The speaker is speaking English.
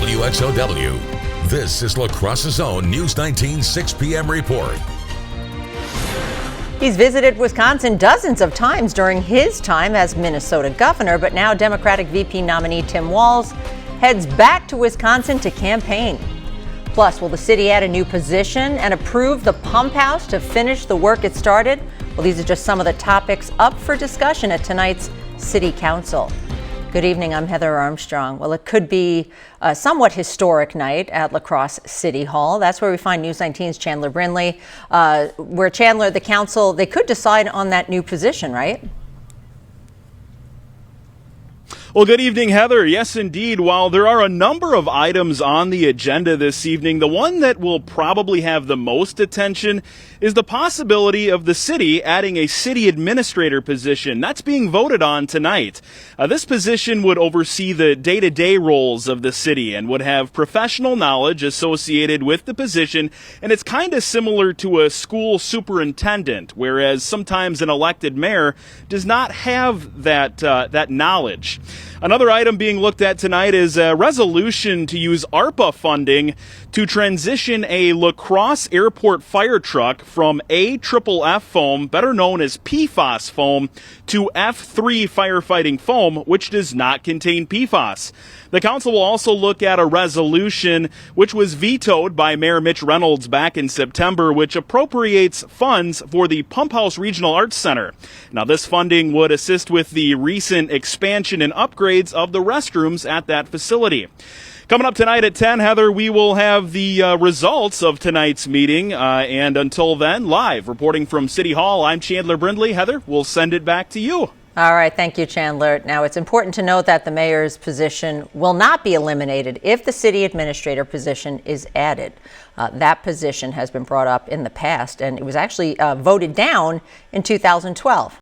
WXOW. This is La Crosse's own News 19 6 p.m. report. He's visited Wisconsin dozens of times during his time as Minnesota governor, but now Democratic VP nominee Tim Walz heads back to Wisconsin to campaign. Plus, will the city add a new position and approve the pump house to finish the work it started? Well, these are just some of the topics up for discussion at tonight's City Council. Good evening, I'm Heather Armstrong. Well, it could be a somewhat historic night at La Crosse City Hall. That's where we find News 19's Chandler Brindley, where Chandler, the council, they could decide on that new position, right? Well, good evening, Heather. Yes, indeed. While there are a number of items on the agenda this evening, the one that will probably have the most attention is the possibility of the city adding a city administrator position. That's being voted on tonight. This position would oversee the day-to-day roles of the city and would have professional knowledge associated with the position. And it's kind of similar to a school superintendent, whereas sometimes an elected mayor does not have that knowledge. Another item being looked at tonight is a resolution to use ARPA funding to transition a La Crosse airport fire truck from AFFF foam, better known as PFAS foam, to F3 firefighting foam, which does not contain PFAS. The council will also look at a resolution which was vetoed by Mayor Mitch Reynolds back in September, which appropriates funds for the Pump House Regional Arts Center. Now, this funding would assist with the recent expansion and upgrades of the restrooms at that facility. Coming up tonight at 10, Heather, we will have the results of tonight's meeting. And until then, live reporting from City Hall, I'm Chandler Brindley. Heather, we'll send it back to you. All right. Thank you, Chandler. Now, it's important to note that the mayor's position will not be eliminated if the city administrator position is added. That position has been brought up in the past, and it was actually voted down in 2012.